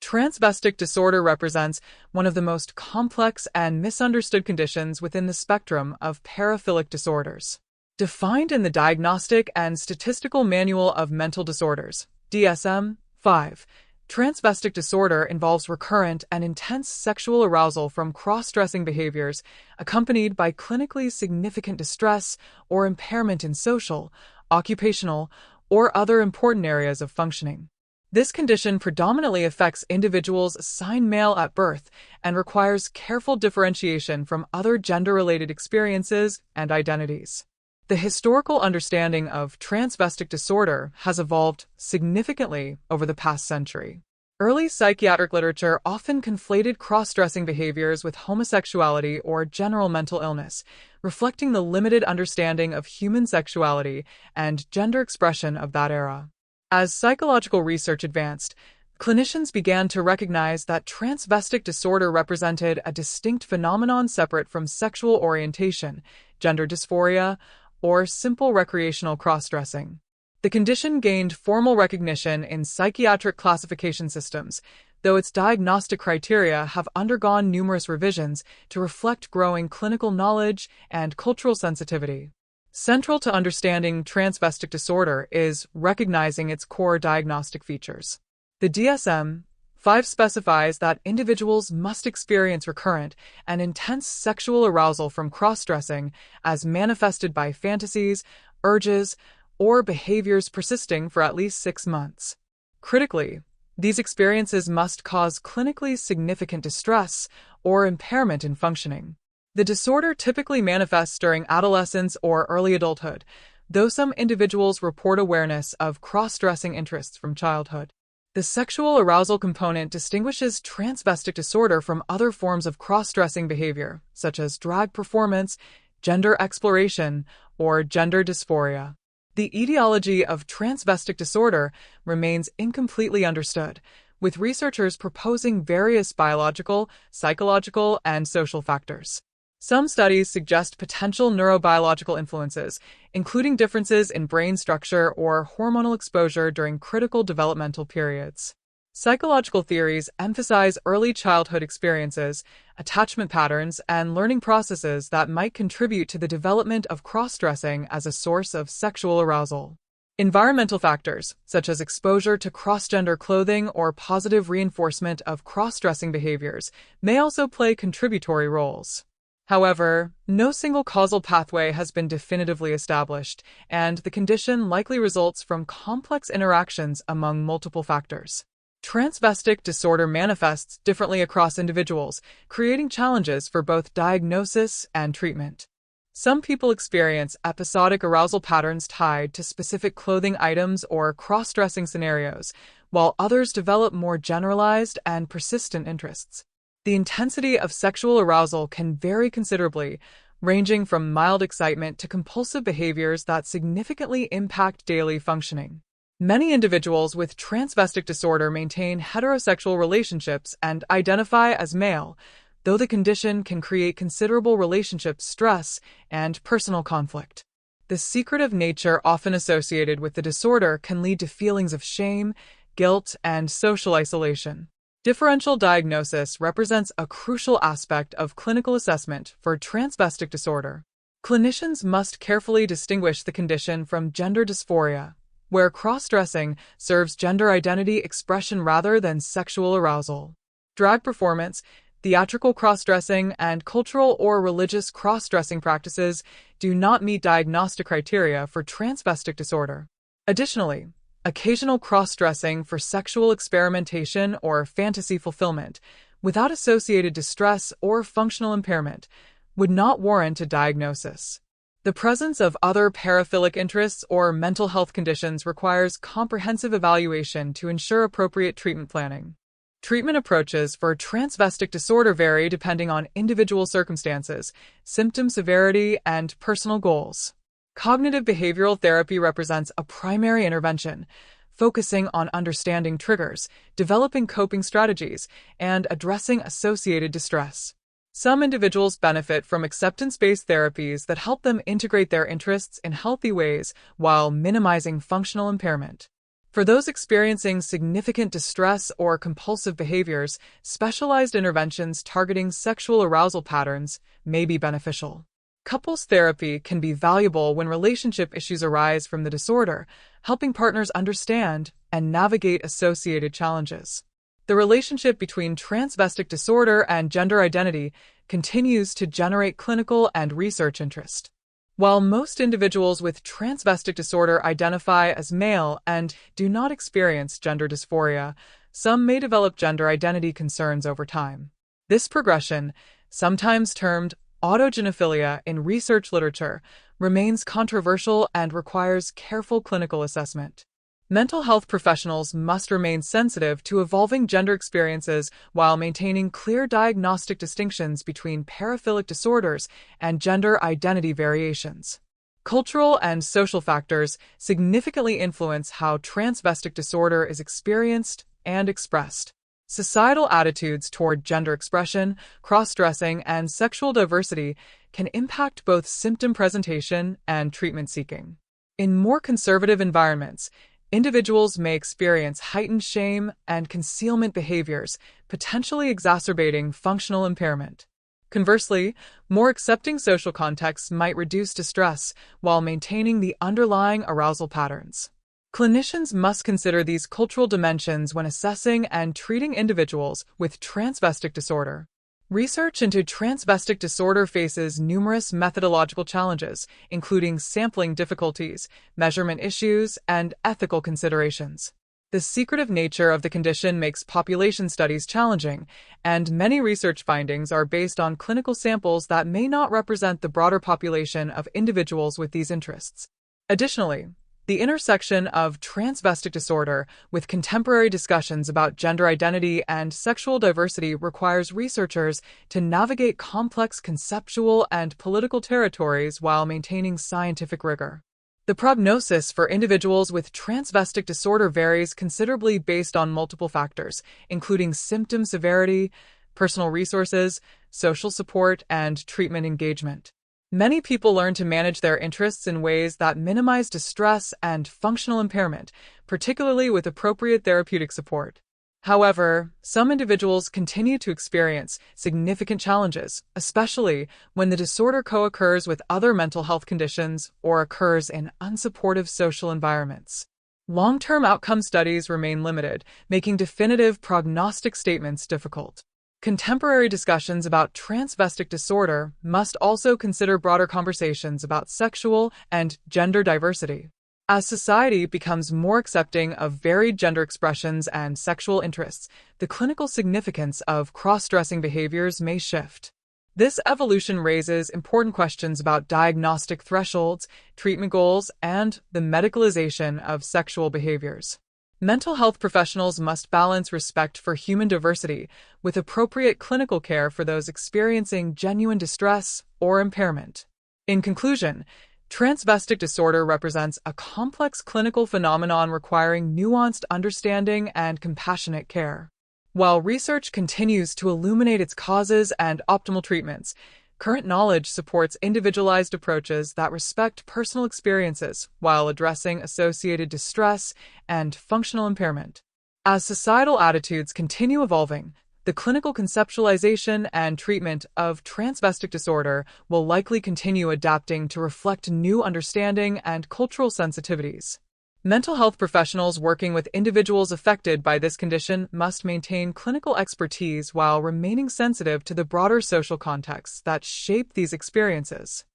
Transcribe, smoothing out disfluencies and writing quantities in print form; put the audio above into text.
Transvestic disorder represents one of the most complex and misunderstood conditions within the spectrum of paraphilic disorders. Defined in the Diagnostic and Statistical Manual of Mental Disorders, DSM-5, transvestic disorder involves recurrent and intense sexual arousal from cross-dressing behaviors accompanied by clinically significant distress or impairment in social, occupational, or other important areas of functioning. This condition predominantly affects individuals assigned male at birth and requires careful differentiation from other gender-related experiences and identities. The historical understanding of transvestic disorder has evolved significantly over the past century. Early psychiatric literature often conflated cross-dressing behaviors with homosexuality or general mental illness, reflecting the limited understanding of human sexuality and gender expression of that era. As psychological research advanced, clinicians began to recognize that transvestic disorder represented a distinct phenomenon separate from sexual orientation, gender dysphoria, or simple recreational cross-dressing. The condition gained formal recognition in psychiatric classification systems, though its diagnostic criteria have undergone numerous revisions to reflect growing clinical knowledge and cultural sensitivity. Central to understanding transvestic disorder is recognizing its core diagnostic features. The DSM-5 specifies that individuals must experience recurrent and intense sexual arousal from cross-dressing as manifested by fantasies, urges, or behaviors persisting for at least 6 months. Critically, these experiences must cause clinically significant distress or impairment in functioning. The disorder typically manifests during adolescence or early adulthood, though some individuals report awareness of cross-dressing interests from childhood. The sexual arousal component distinguishes transvestic disorder from other forms of cross-dressing behavior, such as drag performance, gender exploration, or gender dysphoria. The etiology of transvestic disorder remains incompletely understood, with researchers proposing various biological, psychological, and social factors. Some studies suggest potential neurobiological influences, including differences in brain structure or hormonal exposure during critical developmental periods. Psychological theories emphasize early childhood experiences, attachment patterns, and learning processes that might contribute to the development of cross-dressing as a source of sexual arousal. Environmental factors, such as exposure to cross-gender clothing or positive reinforcement of cross-dressing behaviors, may also play contributory roles. However, no single causal pathway has been definitively established, and the condition likely results from complex interactions among multiple factors. Transvestic disorder manifests differently across individuals, creating challenges for both diagnosis and treatment. Some people experience episodic arousal patterns tied to specific clothing items or cross-dressing scenarios, while others develop more generalized and persistent interests. The intensity of sexual arousal can vary considerably, ranging from mild excitement to compulsive behaviors that significantly impact daily functioning. Many individuals with transvestic disorder maintain heterosexual relationships and identify as male, though the condition can create considerable relationship stress and personal conflict. The secretive nature often associated with the disorder can lead to feelings of shame, guilt, and social isolation. Differential diagnosis represents a crucial aspect of clinical assessment for transvestic disorder. Clinicians must carefully distinguish the condition from gender dysphoria, where cross-dressing serves gender identity expression rather than sexual arousal. Drag performance, theatrical cross-dressing, and cultural or religious cross-dressing practices do not meet diagnostic criteria for transvestic disorder. Additionally, occasional cross-dressing for sexual experimentation or fantasy fulfillment, without associated distress or functional impairment, would not warrant a diagnosis. The presence of other paraphilic interests or mental health conditions requires comprehensive evaluation to ensure appropriate treatment planning. Treatment approaches for transvestic disorder vary depending on individual circumstances, symptom severity, and personal goals. Cognitive behavioral therapy represents a primary intervention, focusing on understanding triggers, developing coping strategies, and addressing associated distress. Some individuals benefit from acceptance-based therapies that help them integrate their interests in healthy ways while minimizing functional impairment. For those experiencing significant distress or compulsive behaviors, specialized interventions targeting sexual arousal patterns may be beneficial. Couples therapy can be valuable when relationship issues arise from the disorder, helping partners understand and navigate associated challenges. The relationship between transvestic disorder and gender identity continues to generate clinical and research interest. While most individuals with transvestic disorder identify as male and do not experience gender dysphoria, some may develop gender identity concerns over time. This progression, sometimes termed autogynephilia in research literature, remains controversial and requires careful clinical assessment. Mental health professionals must remain sensitive to evolving gender experiences while maintaining clear diagnostic distinctions between paraphilic disorders and gender identity variations. Cultural and social factors significantly influence how transvestic disorder is experienced and expressed. Societal attitudes toward gender expression, cross-dressing, and sexual diversity can impact both symptom presentation and treatment seeking. In more conservative environments, individuals may experience heightened shame and concealment behaviors, potentially exacerbating functional impairment. Conversely, more accepting social contexts might reduce distress while maintaining the underlying arousal patterns. Clinicians must consider these cultural dimensions when assessing and treating individuals with transvestic disorder. Research into transvestic disorder faces numerous methodological challenges, including sampling difficulties, measurement issues, and ethical considerations. The secretive nature of the condition makes population studies challenging, and many research findings are based on clinical samples that may not represent the broader population of individuals with these interests. Additionally, the intersection of transvestic disorder with contemporary discussions about gender identity and sexual diversity requires researchers to navigate complex conceptual and political territories while maintaining scientific rigor. The prognosis for individuals with transvestic disorder varies considerably based on multiple factors, including symptom severity, personal resources, social support, and treatment engagement. Many people learn to manage their interests in ways that minimize distress and functional impairment, particularly with appropriate therapeutic support. However, some individuals continue to experience significant challenges, especially when the disorder co-occurs with other mental health conditions or occurs in unsupportive social environments. Long-term outcome studies remain limited, making definitive prognostic statements difficult. Contemporary discussions about transvestic disorder must also consider broader conversations about sexual and gender diversity. As society becomes more accepting of varied gender expressions and sexual interests, the clinical significance of cross-dressing behaviors may shift. This evolution raises important questions about diagnostic thresholds, treatment goals, and the medicalization of sexual behaviors. Mental health professionals must balance respect for human diversity with appropriate clinical care for those experiencing genuine distress or impairment. In conclusion, transvestic disorder represents a complex clinical phenomenon requiring nuanced understanding and compassionate care. While research continues to illuminate its causes and optimal treatments, current knowledge supports individualized approaches that respect personal experiences while addressing associated distress and functional impairment. As societal attitudes continue evolving, the clinical conceptualization and treatment of transvestic disorder will likely continue adapting to reflect new understanding and cultural sensitivities. Mental health professionals working with individuals affected by this condition must maintain clinical expertise while remaining sensitive to the broader social contexts that shape these experiences.